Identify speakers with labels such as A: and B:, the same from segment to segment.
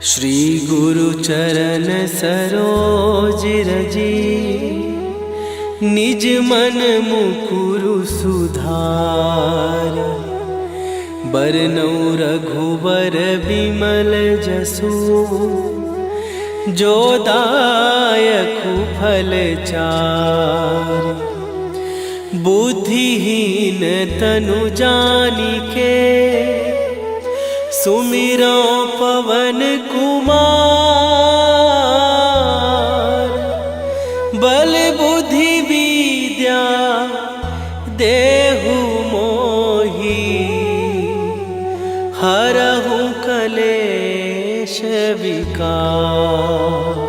A: श्री गुरु चरण सरोज रजी, निज मन मुकुरु सुधार। बरनउँ रघुबर बिमल जसु, जो दायकु फल चार। बुद्धिहीन तनु जानिके, सुमिरो पवन कुमार। बल बुद्धि विद्या देहु मोहि, हरहु कलेश विकार।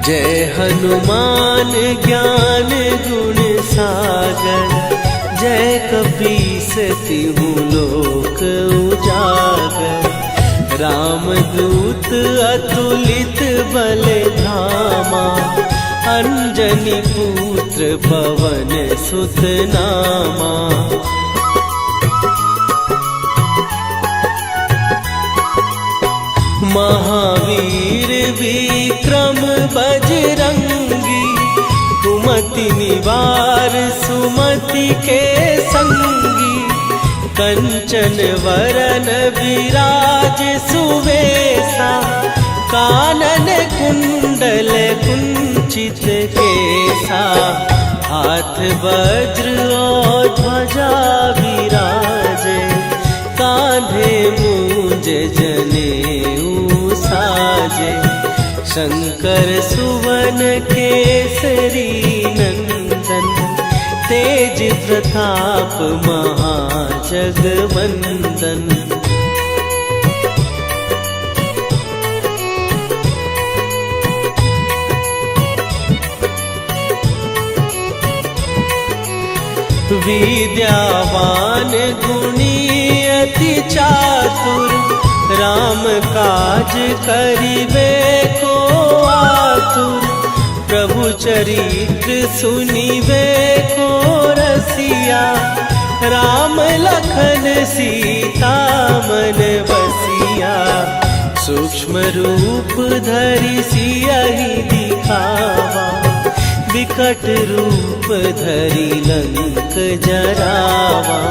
A: जय हनुमान ज्ञान गुण सागर, जय कपीस तिहु लोक उजागर। रामदूत अतुलित बल धामा, अंजनी पुत्र पवन सुत नामा। महावीर विक्रम बजरंगी, कुमति निवार सुमति के संगी। कंचन वरन विराज सुवेशा, कानन कुंडल कुंचित केसा। हाथ वज्र और ध्वजा विराजे, कांधे मूंज जनेऊ साजे। शंकर सुवन केसरी नंदन, तेज प्रताप महाजगवंदन। विद्यावान गुणी अति चातुर, राम काज करिबे को आतुर। प्रभु चरित्र सुनिबे को रसिया, राम लखन सीता मन बसिया। सूक्ष्म रूप धरि सियहि दिखावा, विकट रूप धरि लंक जरावा।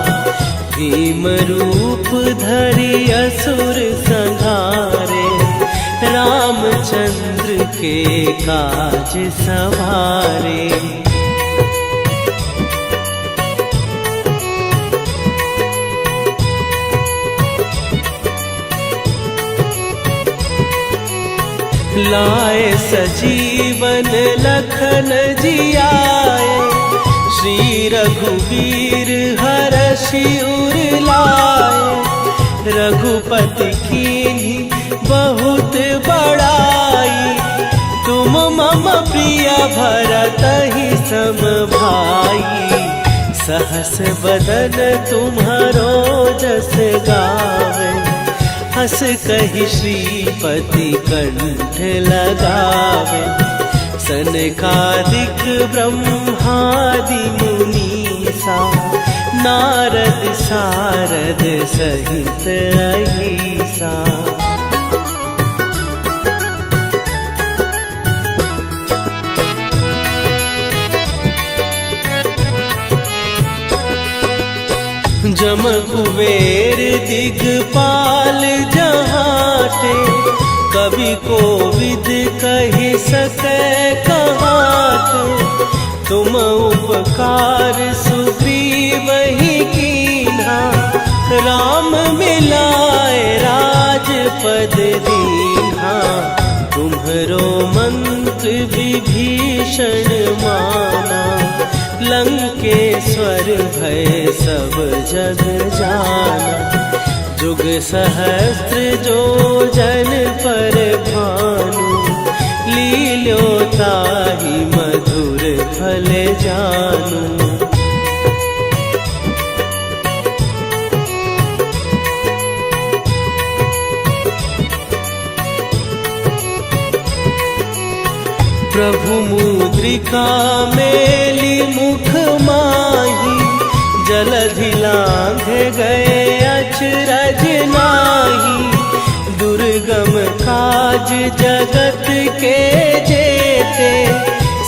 A: भीम रूप धरि असुर संहारे, रामचंद्र के काज सवारे। लाए सजीवन लखन जियाए, श्री रघुवीर हरषि उर लाए। रघुपति कीन्ही बहुत बड़ाई, तुम मम प्रिय भरतहि सम भाई। सहस बदन तुम्हारो जस गावे, हस कहि श्रीपति कंठ लगावे। सनकादिक ब्रह्मादि मुनीसा, नारद सारद सहित अहिसा। जम कुबेर दिगपाल जहांटे, कवि कोविद कहि सकै कहाते। तुम उपकार सुग्रीवहि कीन्हा, राम मिलाए राजपद दीन्हा। तुम्हरो मंत्र विभीषण माना, लंकेश्वर भय सब जग जाना। जुग सहस्त्र जो जन पर भानु, लील्यो ताहि मधुर फल जानू। प्रभु मुद्रिका मेली मुख माही, जलधि लांघे गए अचरज नाही। दुर्गम काज जगत के जेते,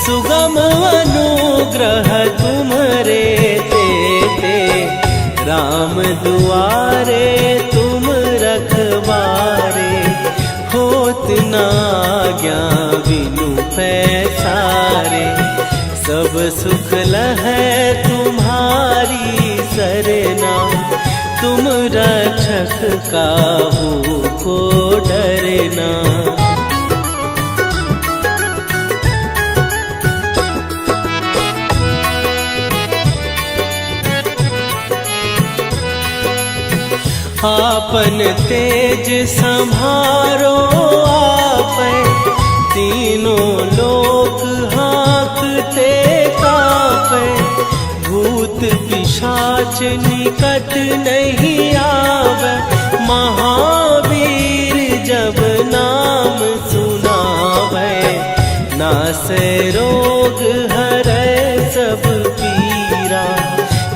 A: सुगम अनुग्रह तुम्हारे तेते। राम दुआरे तुम रखवारे, होत न आज्ञा बिनु पैसारे। सब सुख लहै तुम्हारी सरना, तुम रक्षक काहू को डरना। आपन तेज संभारो आपै, तीनों लोक हाँकते कापै। भूत पिशाच निकट नहीं आवे, महावीर जब नाम सुनावे। नासै रोग हरै सब पीरा,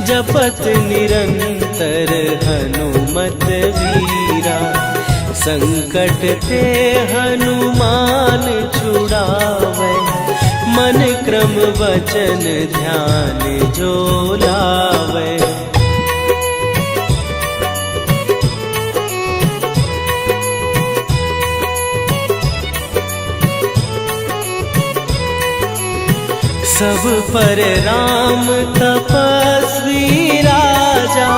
A: जपत निरंतर हनुमत वीरा। संकट ते हनुमान छुड़ावे, मन क्रम वचन ध्यान जो लावे। सब पर राम तपस्वी राजा,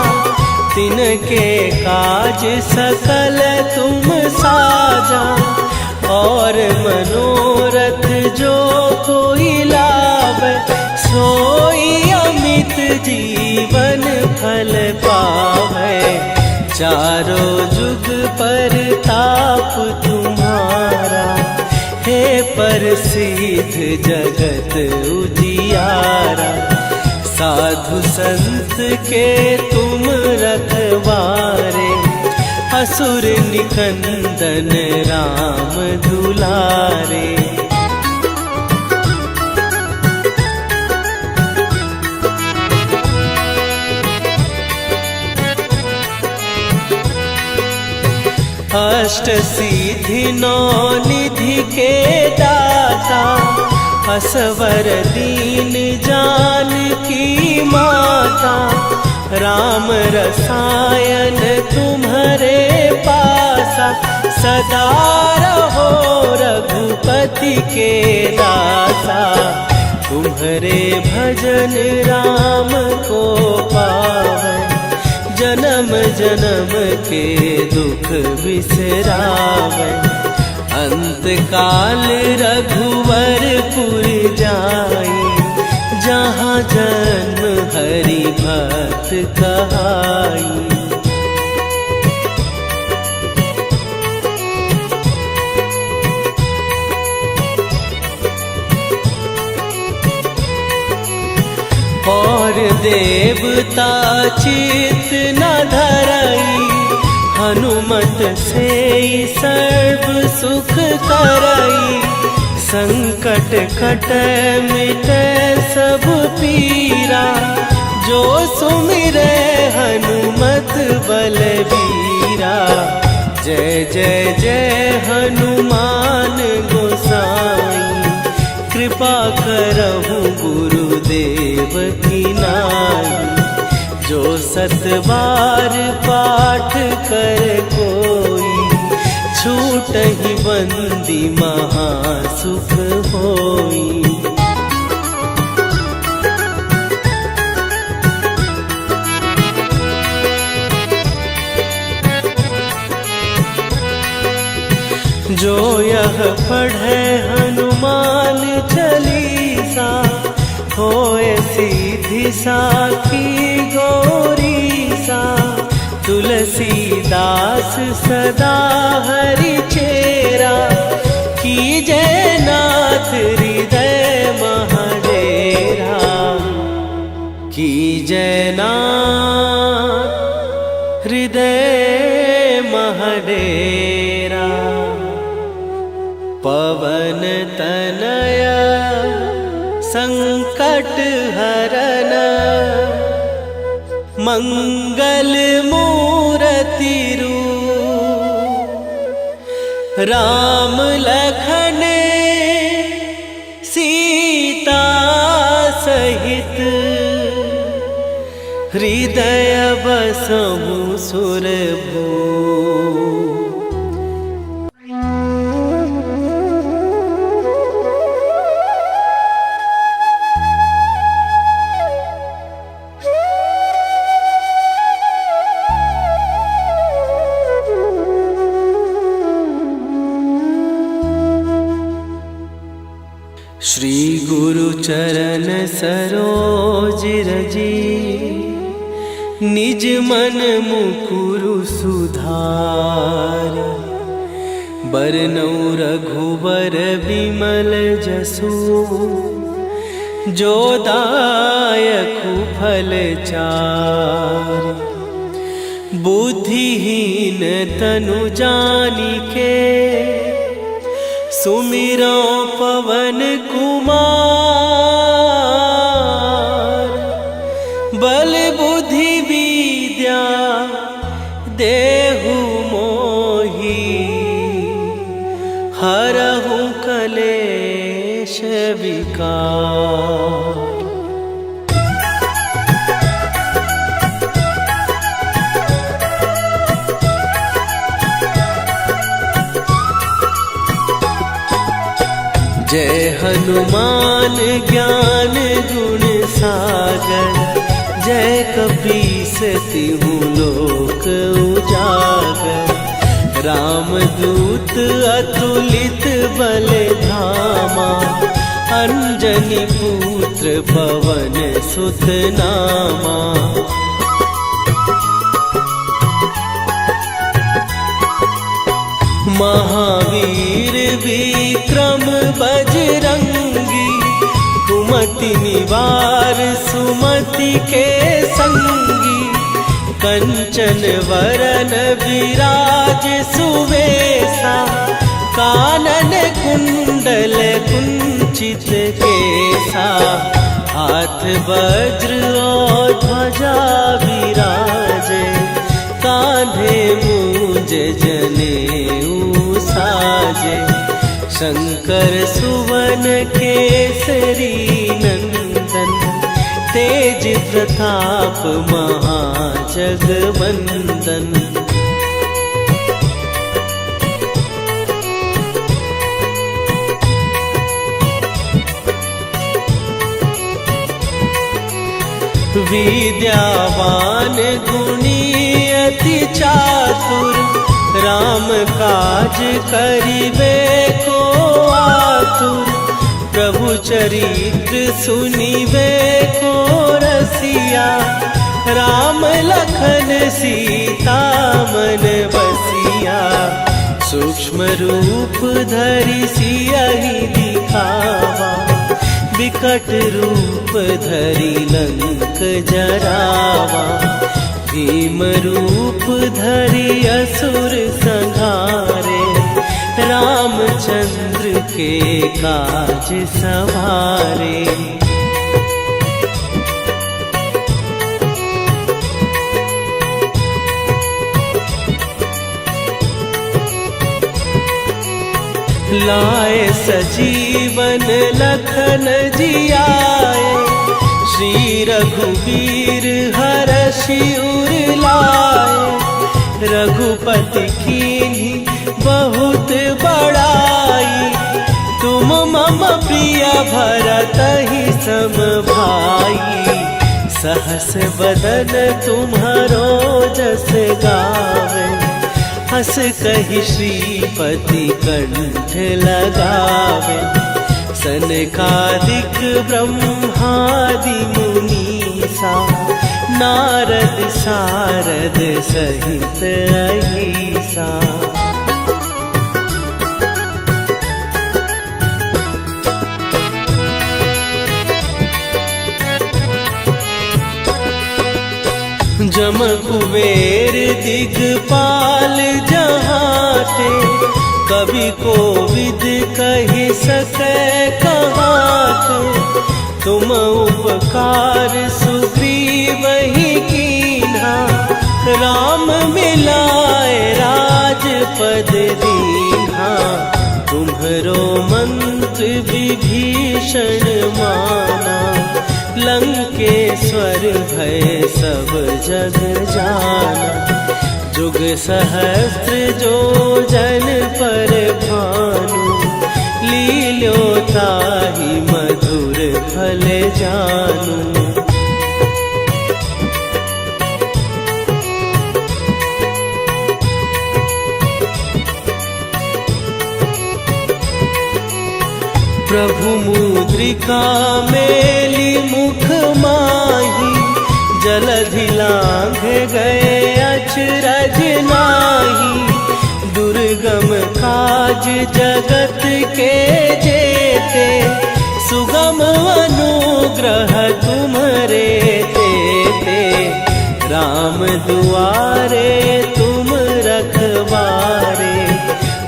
A: तिनके काज सकल तुम साजा। और मनोरथ जो कोई लावे, सोई अमित जीवन फल पावे। चारों जुग पर ताप तुम्हारा, हे प्रसिद्ध जगत उजियारा। साधु संत के तुम रखवारे, असुर निकंदन राम दुलारे। अष्ट सिद्धि नौ निधि के दाता, असवर दीन जानकी माता। राम रसायन तुम्हारे पासा, सदा रहो रघुपति के दासा। तुम्हारे भजन राम को पावे, जन्म जन्म के दुख बिसरावे। अंत काल रघुवरपुर जाई, जहाँ जन्म हरि भक्त कहाई। और देवता चित न धरई, हनुमत से सर्व सुख करई। संकट कट मिटे सब पीरा, जो सुमिरे हनुमत बलबीरा। जय जय जय हनुमान गोसाई, कृपा करहु गुरुदेव की नाई। जो सत बार पाठ कर कोई, छूटहि बंदी महासुख होई। जो यह पढ़े हनुमान चालीसा, होए सीधी साखी गौरीसा। तुलसीदास सदा हरि चेरा, कीजय नाथ हृदय महडेरा। कीजय नाथ हृदय महडेरा। पवन तनय संकट हरन मंगल मूर्ति रूप राम लखन सीता सहित हृदय बसहु सुरभू। श्री गुरु चरण सरोज रजी निज मन मुकुरु सुधार। बरनउँ रघुबर बिमल जसु जो दायकु फल चार। बुद्धिहीन तनु जानिके सुमिरो पवन कुमार। बल बुद्धि विद्या देहु मोहि हरहु कलेश विकार। जय हनुमान ज्ञान गुण सागर। जय कपीस तिहु लोक उजागर। रामदूत अतुलित बल धामा। अंजनी पुत्र पवन सुत नामा। महावीर विक्रम बजरंगी। कुमति निवार सुमति के संगी। कंचन वरन विराज सुवेशा। कानन कुंडल कुंचित केसा। हाथ वज्र और ध्वजा विराजे। कांधे मूंज जनेऊ साजे। शंकर सुवन केसरी नंदन। तेज प्रताप महाजगवंदन। विद्यावान गुणी अति चातुर। राम काज करिबे को आतुर। प्रभु चरित्र सुनिबे को रसिया। राम लखन सीता मन बसिया। सूक्ष्म रूप धरि सियहि दिखावा। विकट रूप धरि लंक जरावा। भीम रूप धरि असुर संहारे। रामचंद्र के काज सवारे। लाए सजीवन लखन जियाए। श्री रघुवीर हरषि उर लाए। रघुपति कीन्ही बहुत बड़ाई। तुम मम प्रिय भरतहि सम भाई। सहस बदन तुम्हारो जस गावे। हस कहि श्रीपति कंठ लगावे। सनकादिक ब्रह्मादि मुनीसा। नारद सारद सहित अहिसा। जम कुबेर दिगपाल जहाँ बाटे, कवि कोविद कहि सकै कहाते। तुम उपकार सुग्रीव ही कीन्हा, राम मिलाए राजपद दीन्हा। तुम्हरो मंत्र विभीषण माना, लंकेश्वर भय सब जग जाना। जुग सहस्त्र जो जन पर भानु, लील्यो ताहि मधुर फल जानू। प्रभु मुद्रिका मेली मुख माही, जलधि लांघ गए अचरज नाही। दुर्गम काज जगत के जेते, सुगम अनुग्रह तुम्हरे तेते। राम दुआरे तुम रखवारे,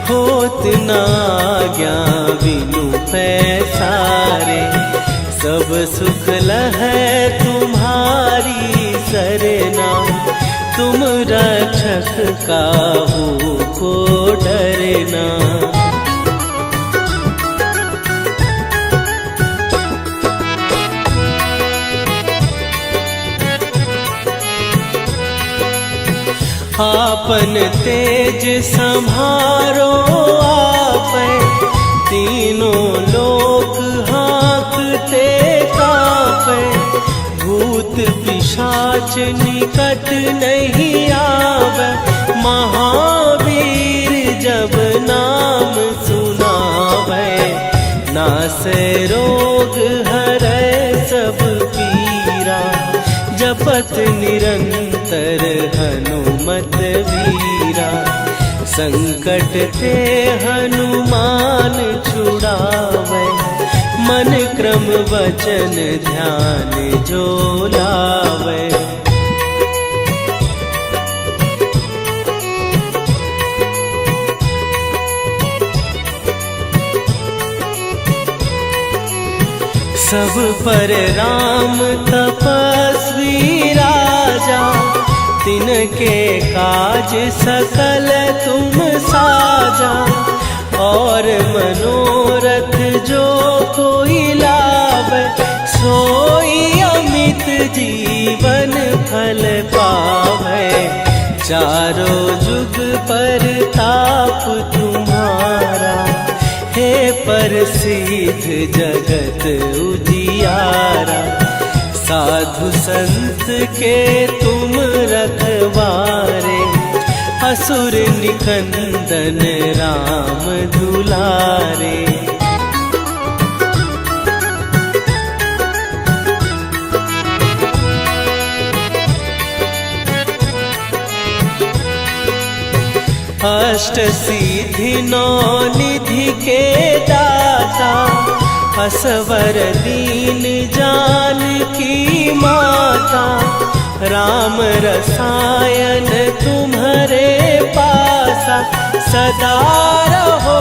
A: होत न आज्ञा बिनु पैसारे। सब सुख लहै तुम्हारी सरना, तुम रक्षक काहू को डरना। आपन तेज संभारो आपै, तीनों लोक हाँकते कापै। भूत पिशाच निकट नहीं आवे, महावीर जब नाम सुनावे। नासै रोग हरै सब पीरा, जपत निरंतर हनुमत वीरा। संकट ते हनुमान छुड़ावे, मन क्रम वचन ध्यान जो लावे। सब पर राम तपस्वी राजा, तिनके काज सकल तुम साजा। और मनोरथ जो कोई लावे, सोई अमित जीवन फल पावे। चारों जुग पर ताप तुम्हारा, हे प्रसिद्ध जगत उजियारा। साधु संत के तुम रखवारे, असुर निकंदन राम दुलारे। अष्ट सिद्धि नौ निधि के दाता, असवर दीन जानकी माता। राम रसायन तुम्हारे पासा, सदा रहो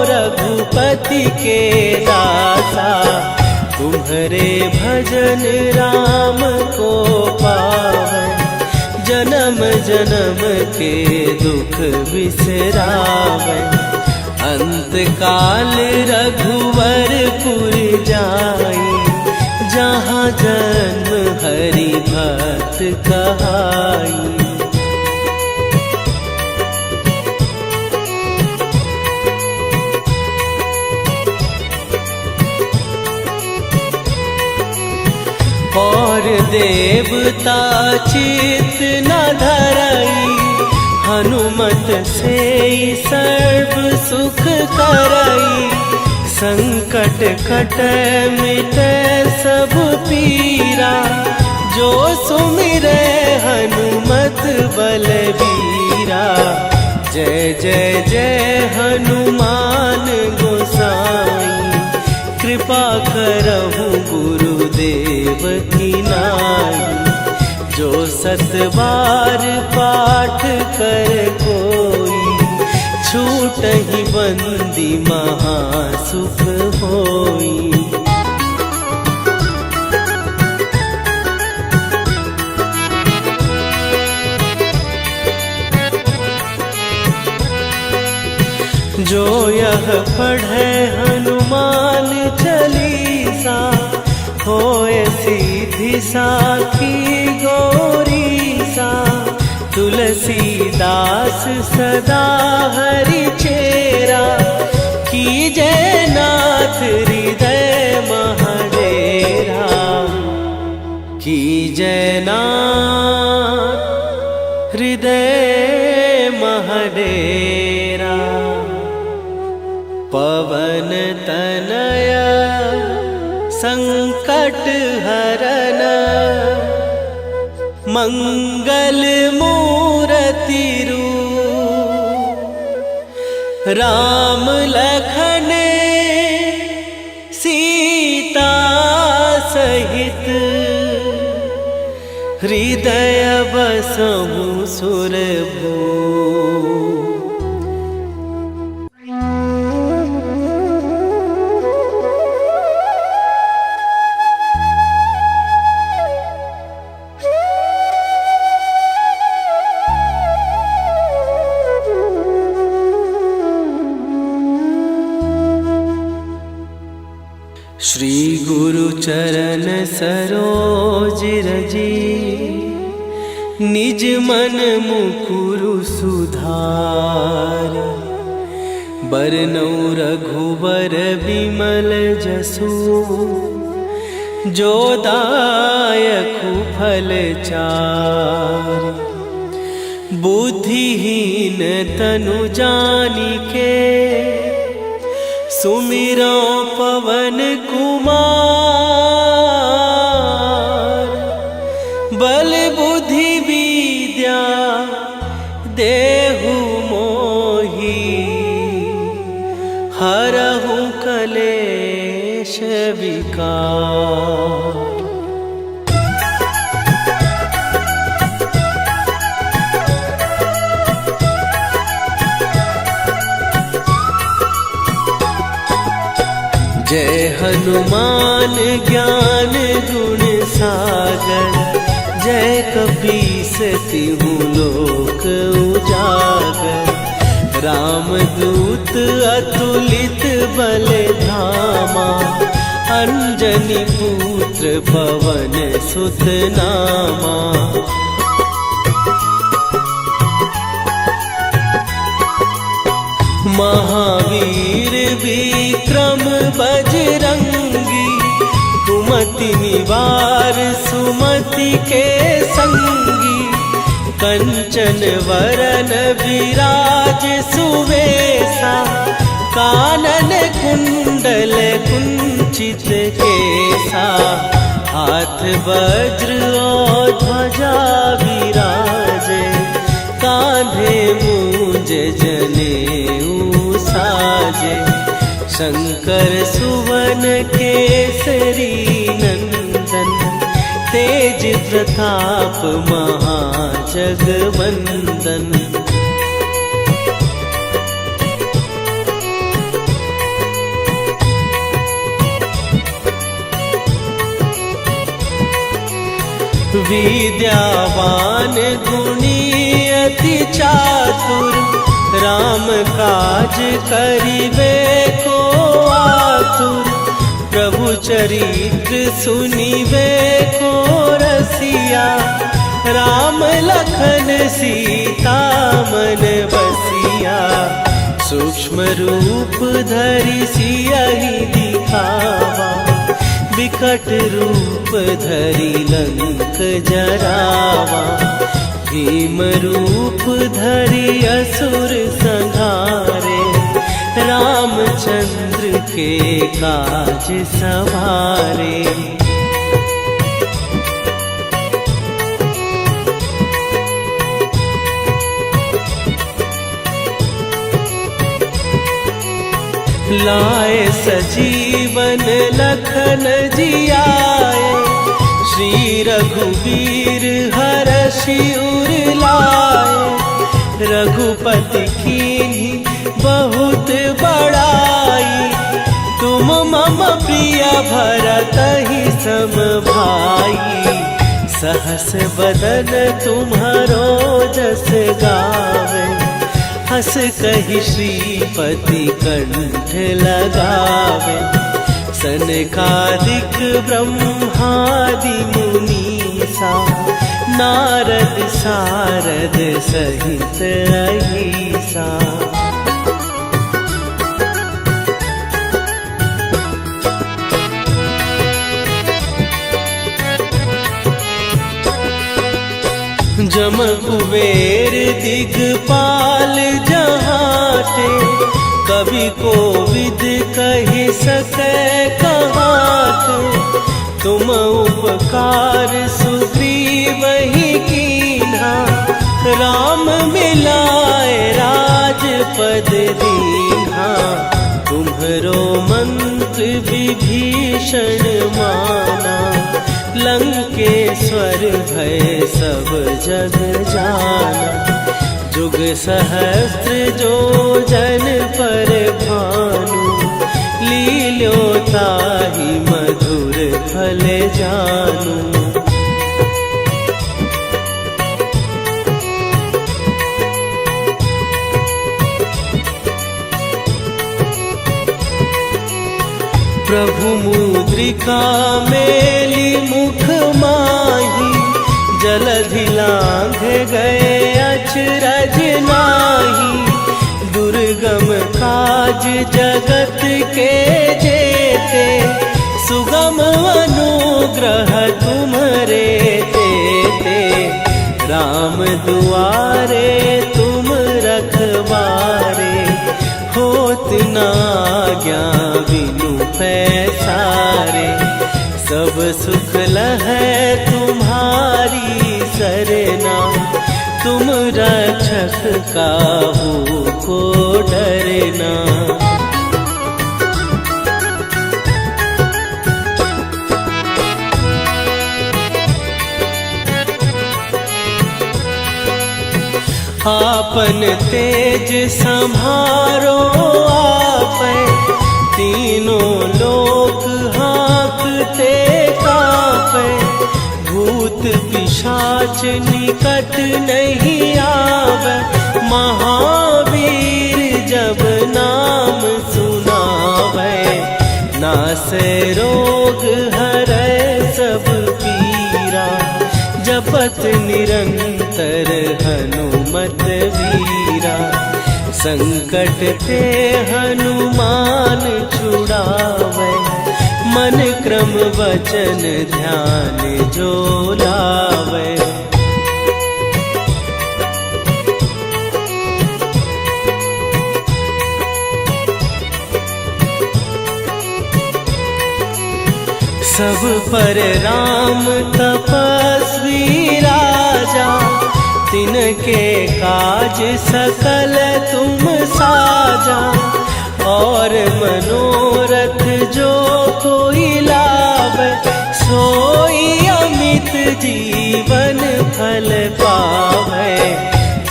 A: रघुपति के दासा। तुम्हारे भजन राम को पावै, जन्म जन्म के दुख बिसरावै। अंत काल रघुवरपुर जाई, जहाँ जन्म हरि भक्त कहाई। और देवता चित न धरई, हनुमत से सर्व सुख करई। संकट कटै मिटै सब पीरा, जो सुमिरै हनुमत बलबीरा। जय जय जय हनुमान गोसाई, कृपा करहु गुरुदेव की नाई। जो 7 बार पाठ कर कोई, छूटहि बंदी महासुख होई। जो यह पढ़े हनुमान चालीसा, होए सीधी साखी गौरी सा। तुलसीदास सदा हरि चेरा, कीजय नाथ हृदय महडेरा। कीजय नाथ हृदय महडेरा। पवन तनय संकट हरन, मंगल मूरति रूप। राम लखन सीता सहित, हृदय बसहु सुरभूप। श्री गुरु चरण सरोज रजी, निज मन मुकुरु सुधार। बरनौ रघुबर बिमल जसु, जो दायकु फल चार। बुद्धिहीन तनु जानिके, सुमिरो पवन कुमार। बल बुद्धि विद्या देहु मोहि, हरहु कलेश विकार। जय हनुमान ज्ञान गुण सागर, जय कपीस तिहु लोक उजागर। रामदूत अतुलित बल धामा, अंजनी पुत्र पवन सुत नामा। महावीर विक्रम बजरंगी, कुमति निवार सुमति के संगी। कंचन वरन विराज सुवेशा, कानन कुंडल कुंचित केसा। हाथ वज्र और ध्वजा विराजे, कांधे मूंज जनेऊ साजे। शंकर सुवन केसरी नंदन, तेज प्रताप महाजगवंदन। विद्यावान गुणी अति चातुर, राम काज करिबे को आतुर। प्रभु चरित्र सुनिबे को रसिया, राम लखन सीता मन बसिया। सूक्ष्म रूप धरि सियहि दिखावा, विकट रूप धरि लंक जरावा। भीम रूप धरि असुर संहारे, रामचंद्र के काज सवारे। लाए सजीवन लखन जियाए, श्री रघुवीर हरषि उर लाए। रघुपति कीन्ही बहुत बड़ाई। तुम मम प्रिय भरत ही सम भाई। सहस बदन तुम्हारो जस गावे। हस कहि श्रीपति कंठ लगावे। सनकादिक ब्रह्मादि मुनीसा। नारद सारद सहित अहिसा। जम कुबेर दिगपाल जहाते। कवि कोविद कहि सकै कहाते। तुम उपकार सुग्रीव ही कीन्हा। राम मिलाए राजपद दीन्हा। तुम्हरो मंत्र विभीषण माना। लंकेश्वर भय सब जग जाना। जुग सहस्त्र जो जन पर भानु। लील्यो ताहि मधुर फल जानू। प्रभु मुद्रिका मेली मुख माही। जलधि लांघ गए अचरज नाही। दुर्गम काज जगत के जेते। सुगम अनुग्रह तुम्हरे तेते। राम दुआरे तुम रखवारे। होत न आज्ञा बिनु पैसारे। सब सुख लहै तुम्हारी सरना। तुम रक्षक काहू को डरना। आपन तेज संभारो आपै। तीनों लोक हाँकते कांपै। भूत पिशाच निकट नहीं आवे। महावीर जब नाम सुनावे। नासै रोग हरै सब पीरा। जपत निरंतर हनुमत वीरा। संकट ते हनुमान छुड़ावे। मन क्रम वचन ध्यान जो लावे। सब पर राम तपस्वी राजा। तिनके काज सकल तुम साजा। और मनोरथ जो कोई लावे। सोई अमित जीवन फल पावे।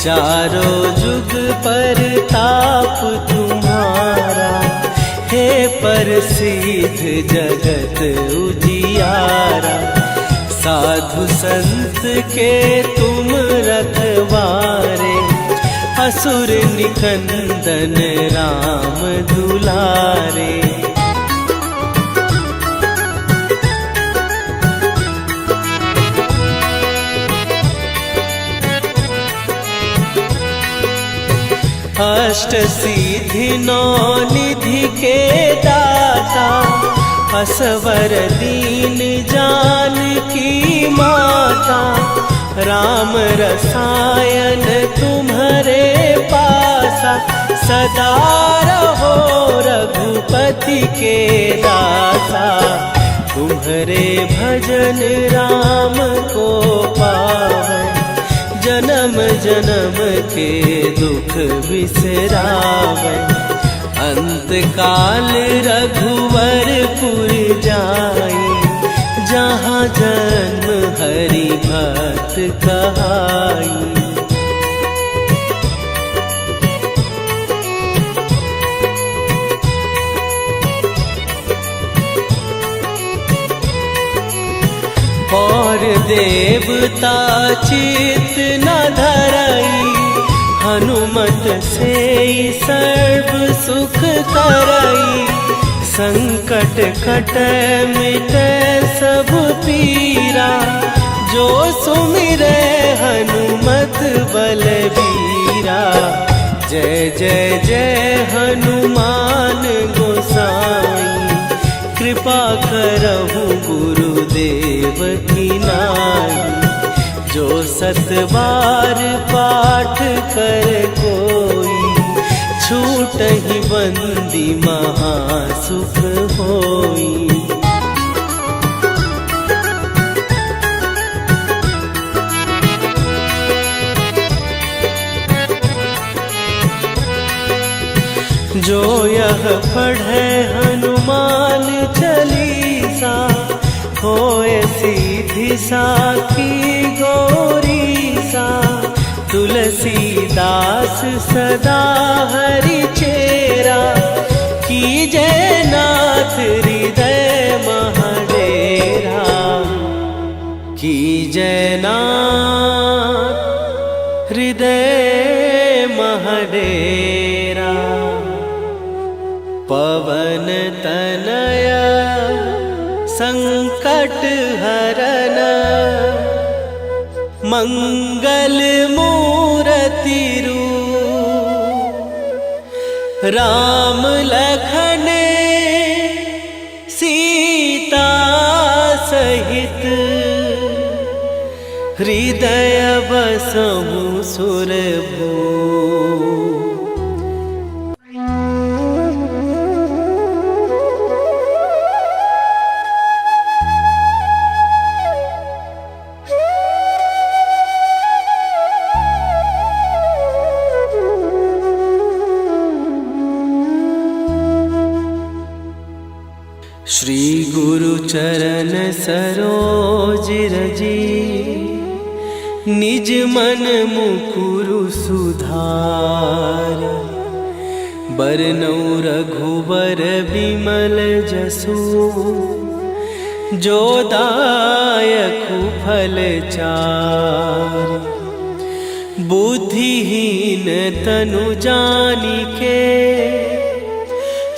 A: चारों जुग पर ताप तुम्हारा। हे प्रसिद्ध जगत उजियारा। साधु संत के तुम रखवारे। असुर निकंदन राम दुलारे। अष्ट सिद्धि नौ निधि के दाता। असवर दीन जानकी माता। राम रसायन तुम्हारे पासा। सदा रहो रघुपति के दासा। तुम्हारे भजन राम को पावे। जन्म जन्म के दुख बिसरावे। अंत काल रघुवरपुर जाई। जहाँ जन्म हरि भक्त कहाई। और देवता चित न धरई, हनुमत से सर्व सुख करई। संकट कटे मिटे सब पीरा, जो सुमिरे हनुमत बलबीरा। जय जय जय हनुमान गोसाई, कृपा करहु गुरुदेव की नाई। जो 7 बार पाठ कर कोई, छूटहि बंदी महासुख होई। जो यह पढ़े हनुमान चालीसा, होए सीधी साखी गौरीसा। तुलसीदास सदा हरि चेरा, कीजय नाथ हृदय महडेरा। कीजय नाथ हृदय महडेरा। पवन तनय संकट हरन, मंगल मूरति रूप। राम लखन सीता सहित, हृदय बसहु सुरभूप। श्री गुरु चरण सरोज रजी, निज मन मुकुरु सुधार। बरनौ रघुबर बिमल जसु, जो दायकु फल चार। बुद्धिहीन तनु जानिके,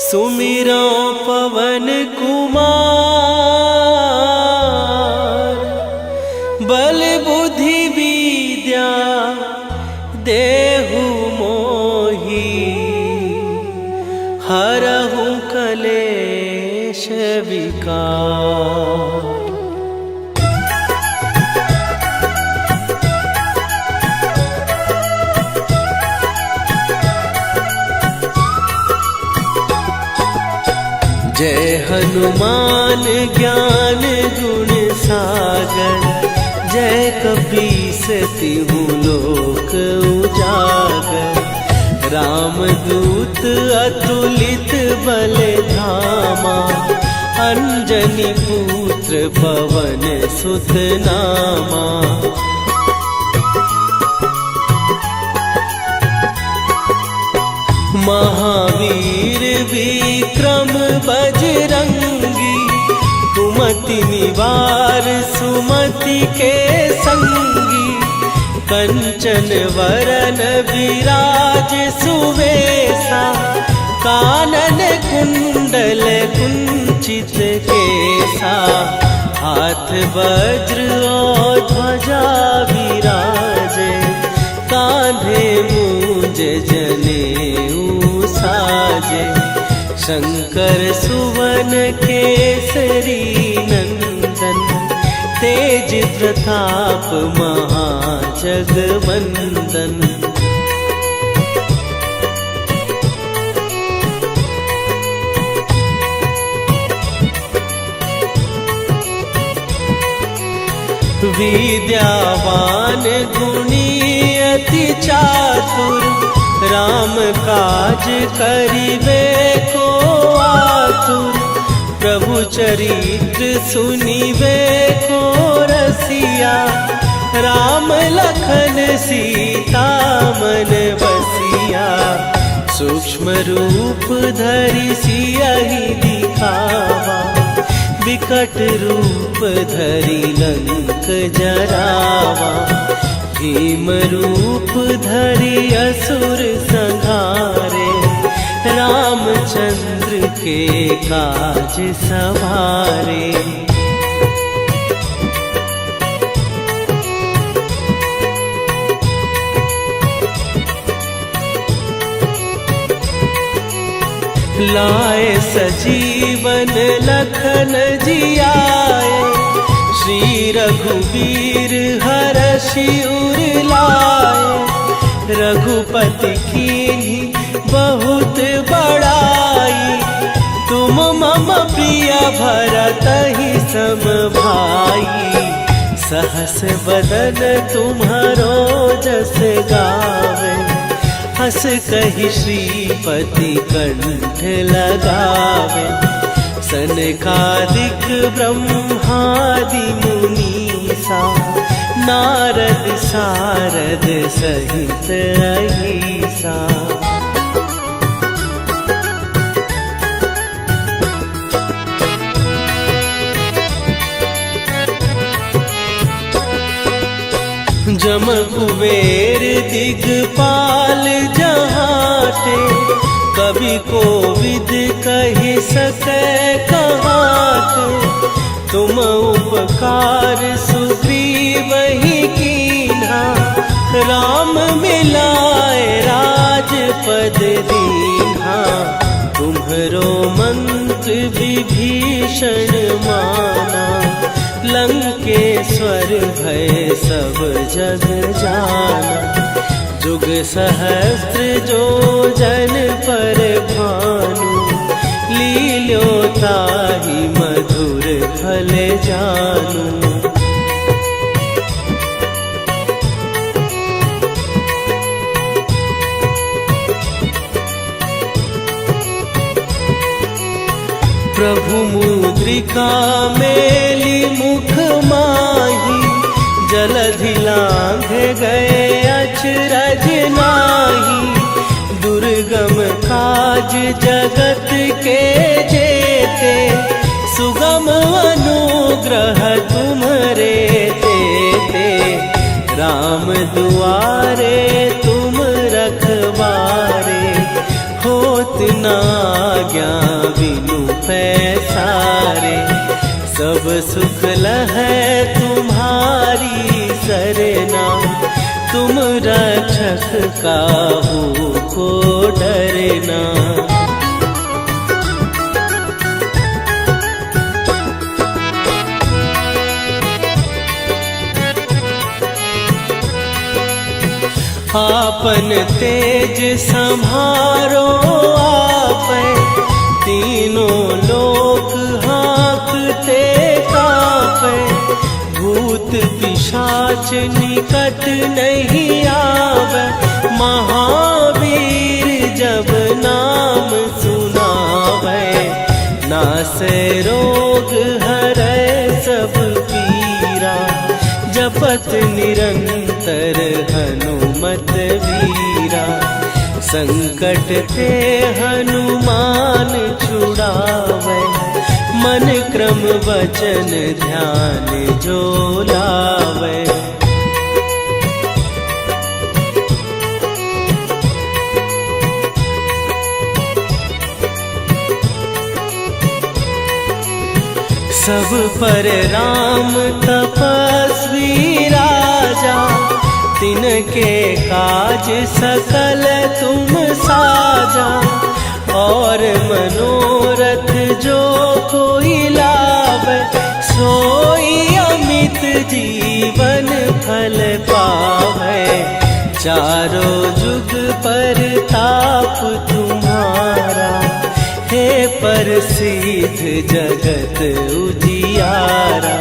A: सुमिरो पवन कुमार। बल बुद्धि विद्या देहु मोहि, हरहु कलेश विकार। जय हनुमान ज्ञान गुण सागर, जय कपीस तिहु लोक उजागर। रामदूत अतुलित बल धामा, अंजनी पुत्र पवन सुत नामा। महावीर विक्रम बजरंगी, कुमति निवार सुमति के संगी। कंचन वरन विराज सुवेशा, कानन कुंडल कुंचित केसा। हाथ वज्र और ध्वजा विराजे, कांधे मूंज जनेऊ साजे। शंकर सुवन केसरी नंदन, तेज प्रताप महाजगवंदन। विद्यावान गुणी अति चातुर, राम काज करिबे को आतुर। प्रभु चरित्र सुनिबे को रसिया, राम लखन सीता मन बसिया। सूक्ष्म रूप धरि सियहि दिखावा, विकट रूप धरि लंक जरावा, भीम रूप धरि असुर संहारे, रामचंद्र के काज सवारे। लाए सजीवन लखन जियाए, श्री रघुवीर हरषि उर लाए। रघुपति कीन्ही बहुत बड़ाई, तुम मम प्रिय भरतहि सम भाई। सहस बदन तुम्हारो जस गावे, हस कहि श्रीपति कंठ लगावे। सनकादिक ब्रह्मादि मुनीसा, नारद सारद सहित अहिसा। जम कुबेर दिगपाल जहाते, कवि कोविद कहि सकै कहाते। तुम उपकार सुग्रीवहि कीन्हा, राम मिलाए राजपद दीन्हा। तुम्हरो मंत्र विभीषण माना, लंकेश्वर भय सब जग जाना। जुग सहस्त्र जो जन पर भानु, लील्यो ताहि मधुर फल जानू। प्रभु मुद्रिका मेली मुख माही, जलधि लांघ गए अचरज नाही। दुर्गम काज जगत के जेते, सुगम अनुग्रह तुम्हरे तेते। राम दुआरे तुम रखवारे, होत न आज्ञा बिनु पैसारे। सब सुख लहै तुम्हारी सरना, तुम रक्षक काहू को डरना। आपन तेज संभारो आपै, तीनों लोक हाँकते कांपै। भूत पिशाच निकट नहीं आवे, महावीर जब नाम सुनावे। नासै रोग हरै सब पीरा, जपत निरंतर हनुमत वीरा। संकट ते हनुमान छुड़ावे, मन क्रम वचन ध्यान जो लावे। सब पर राम तपस्वी राजा, तिनके काज सकल तुम साजा। और मनोरथ जो कोई लावे, सोई अमित जीवन फल पावे। चारों जुग पर ताप तुम्हारा, हे प्रसिद्ध जगत उजियारा।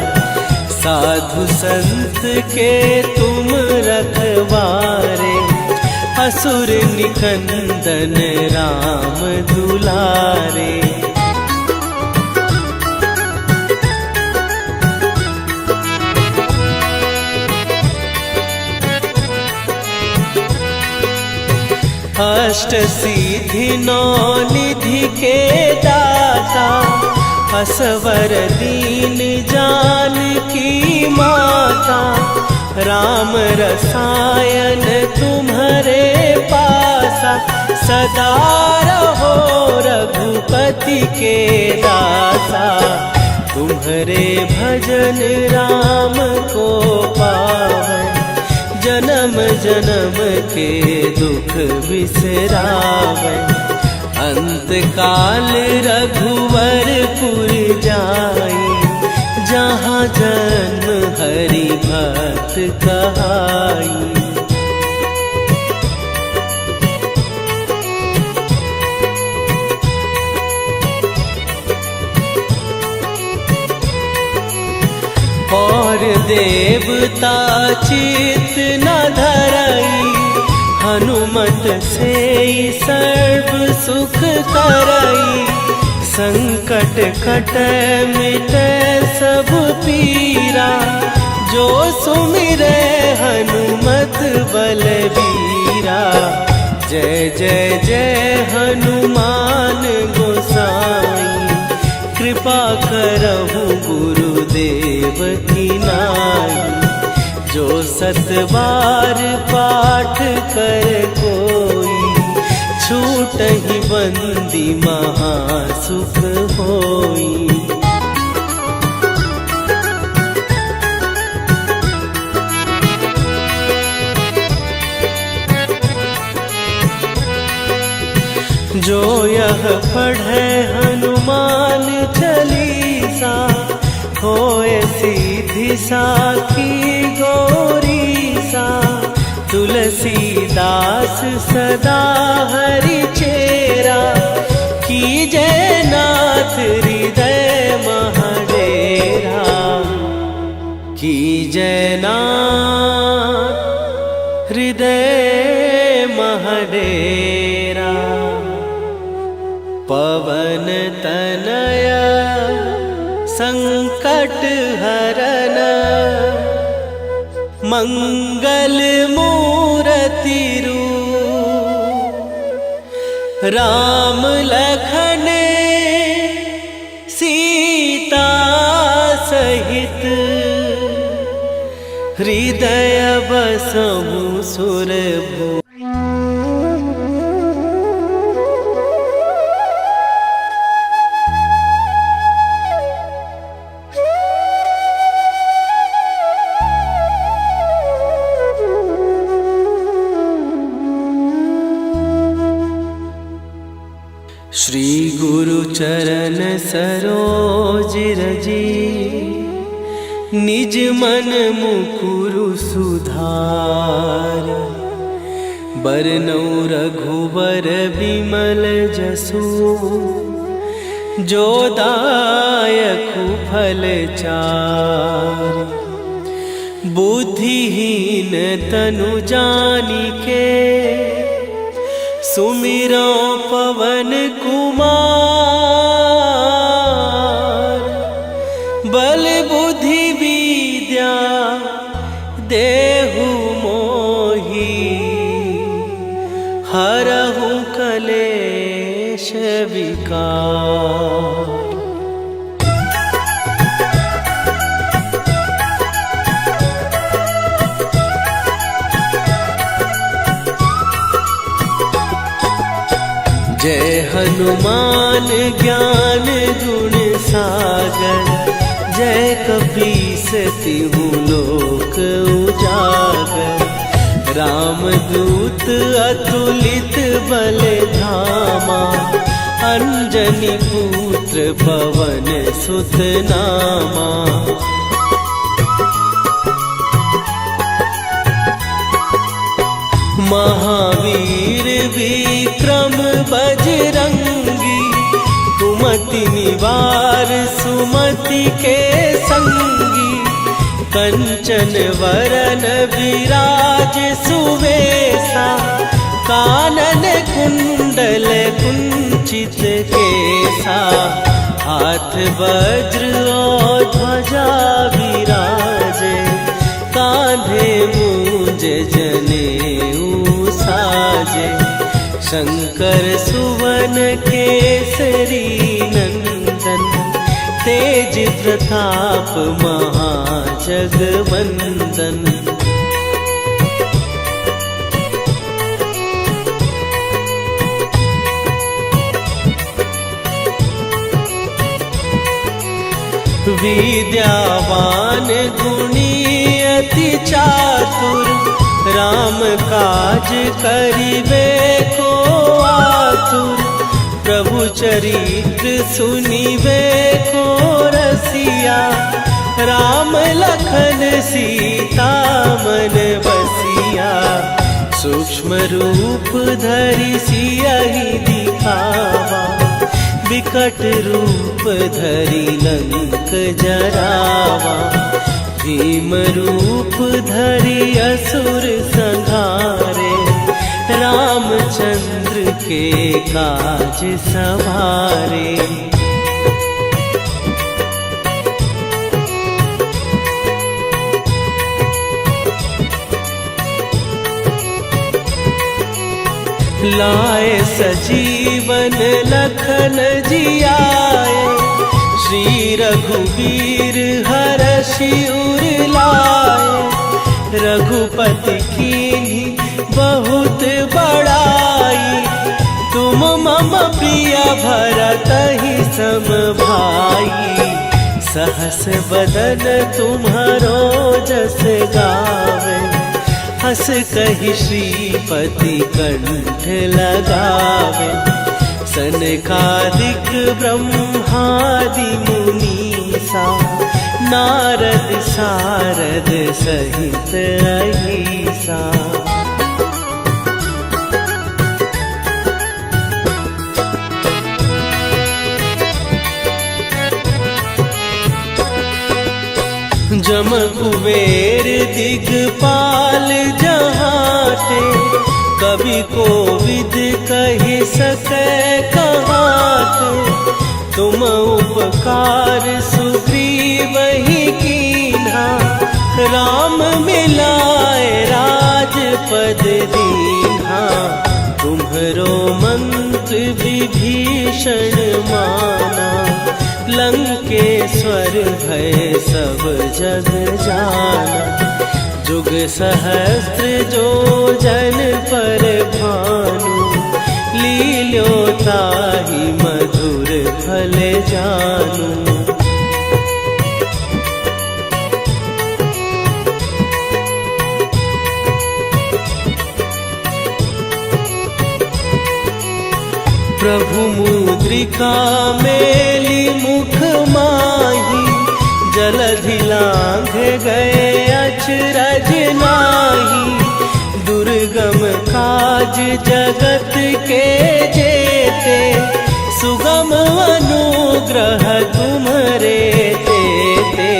A: साधु संत के तुम रखवारे, असुर निकंदन राम दुलारे। अष्ट सिद्धि नौ निधि के दाता, असवर दीन जानकी माता, राम रसायन तुम्हारे पासा। सदा रहो रघुपति के दासा, तुम्हारे भजन राम को पावै। जन्म जन्म के दुख बिसरावै, अंत काल रघुवरपुर जाई। जहाँ जन्म हरि भक्त कहाई। और देवता चित न धरई, हनुमत से सर्व सुख करई। संकट कटै मिटै सब पीरा, जो सुमिरै हनुमत बलबीरा। जय जय जय हनुमान गोसाई, कृपा करहु गुरुदेव की नाई। जो सत बार पाठ कर कोई, छूटहि बंदी महासुख होई। जो यह पढ़े हनुमान चालीसा, होए सीधी साखी गौरीसा। तुलसीदास सदा हरि चेरा, कीजै नाथ हृदय महडेरा। कीजै नाथ हृदय महडेरा। पवन तनय संकट हरन, मंगल मूरति रूप। राम लखन सीता सहित, हृदय बसहु सुरभूप। श्री गुरु चरण सरोज रजी, निज मन मुकुरु सुधार। बरनौ रघुबर बिमल जसु, जो दायकु फल चार। बुद्धिहीन तनु जानिके, सुमिरो पवन कुमार। बल बुद्धि विद्या देहु मोहि, हरहु कलेश विकार। जय हनुमान ज्ञान गुण सागर, जय कपीस तिहु लोक उजागर। रामदूत अतुलित बल धामा, अंजनी पुत्र पवन सुत नामा। महावीर विक्रम बजरंगी, कुमति निवार सुमति के संगी। कंचन वरन विराज सुवेशा, कानन कुंडल कुंचित केसा। हाथ वज्र और ध्वजा विराजे, कांधे मूंज जनेऊ साजे। शंकर सुवन केसरी नंदन, तेज प्रताप महाजगवंदन। विद्यावान गुणी अति चातुर, राम काज करिबे को आतुर। प्रभु चरित्र सुनिबे को रसिया, राम लखन सीता मन बसिया। सूक्ष्म रूप धरि सियहि दिखावा, विकट रूप धरि लंक जरावा। भीम रूप धरि असुर संहारे, रामचंद्र के काज सवारे। लाए सजीवन लखन जियाए, श्री रघुवीर हरषि उर लाए। रघुपति कीन्ही बहुत बड़ाई, तुम मम प्रिय भरतहि सम भाई। सहस बदन तुम्हारो जस गावे, हस कहि श्रीपति कंठ लगावे। सनकादिक ब्रह्मादि मुनीसा, नारद सारद सहित अहिसा। जम कुबेर दिगपाल जहाते, कवि कोविद कहि सकै कहाते। तुम उपकार सुग्रीवहि कीन्हा, राम मिलाए राजपद दीन्हा। तुम्हरो मंत्र विभीषण माना, लंकेश्वर भय सब जग जाना। जुग सहस्त्र जो जन पर भानु, लील्यो ताहि मधुर फल जानू। प्रभु मुद्रिका मेली मुख माही, जलधि लांघ गए अचरज नाही। दुर्गम काज जगत के जेते, सुगम अनुग्रह तुम्हरे तेते।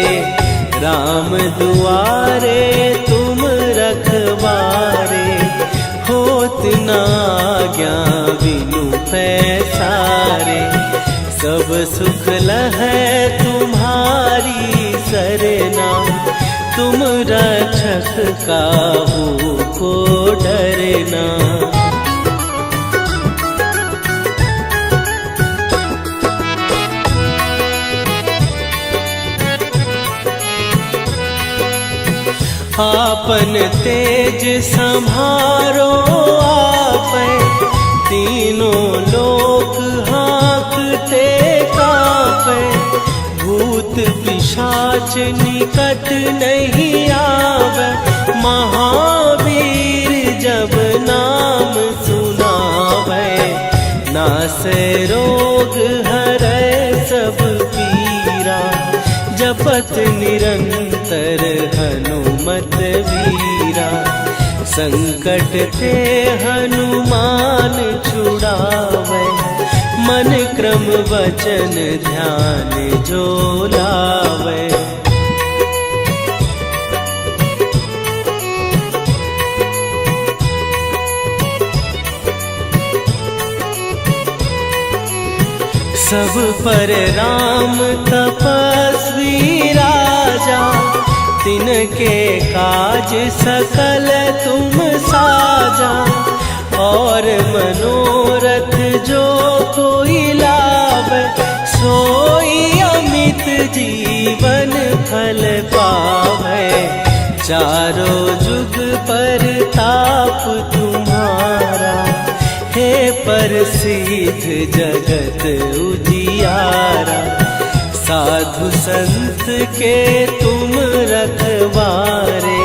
A: राम दुआरे तुम रखवारे, होत न आज्ञा बिनु पैसारे। सब सुख लहै तुम्हारी सरना, तुम रक्षक काहू को डरना। आपन तेज संभारो आपै, तीनों लोक हाँकते कांपै। भूत पिशाच निकट नहीं आवे, महावीर जब नाम सुनावे। नासै रोग हरै सब पीरा, जपत निरंतर हनुमत वीरा। संकट ते हनुमान छुड़ावे, मन क्रम वचन ध्यान जो लावे। सब पर राम तपस्वी राजा, तिनके काज सकल तुम साजा। और मनोरथ जो कोई लाभ, सोई अमित जीवन फल पावे। चारों जुग पर ताप तुम्हारा, हे प्रसिद्ध जगत उजियारा। साधु संत के तुम रखवारे,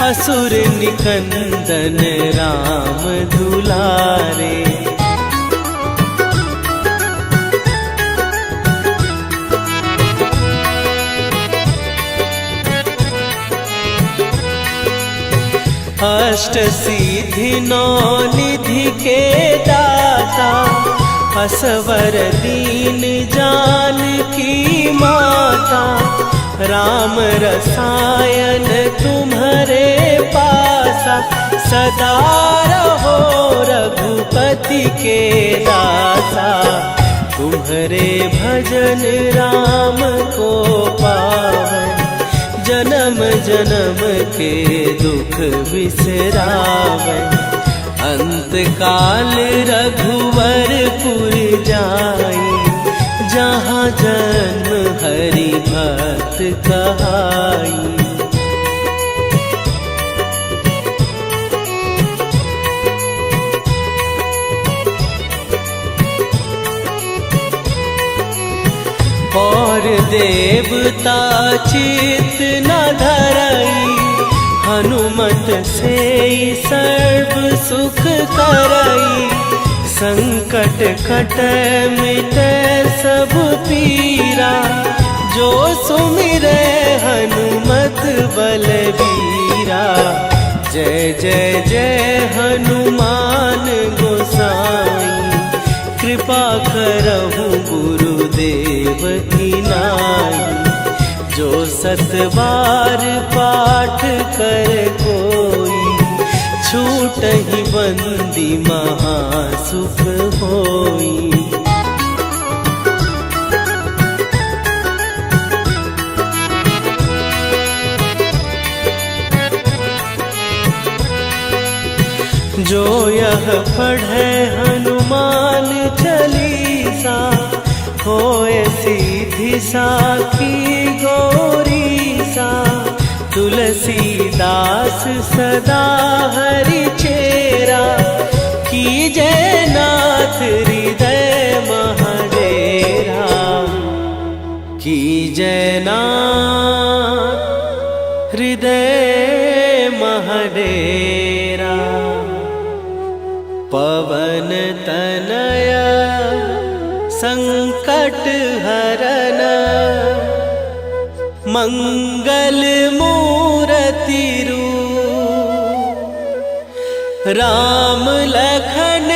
A: असुर निकंदन राम दुलारे। अष्ट सिद्धि नौ निधि के दाता, असवर दीन जानकी माता। राम रसायन तुम्हारे पासा, सदा रहो रघुपति के दासा। तुम्हारे भजन राम को पावन, जन्म जन्म के दुख बिसरावे। अंत काल रघुवरपुर जाई, जहाँ जन्म हरि भक्त कहाई। और देवता चित न धरई, हनुमत से सर्व सुख करई। संकट कट मिटे सब पीरा, जो सुमिरे हनुमत बलबीरा। जय जय जय हनुमान गोसाई, कृपा करहु गुरुदेव की नाई। जो सत बार पाठ कर कोई, छूटहि बंदी महासुख होई। जो यह पढ़े हनुमान चालीसा, होए सीधी साखी गौरीसा। तुलसीदास सदा हरि चेरा, कीजय नाथ हृदय महडेरा। कीजय नाथ हृदय महडेरा। पवन तनया संकट हरन, मंगल मूर्ति रूप। राम लखन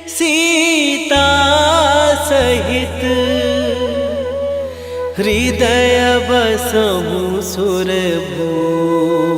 A: सीता सहित, हृदय बसहु सुरभूप।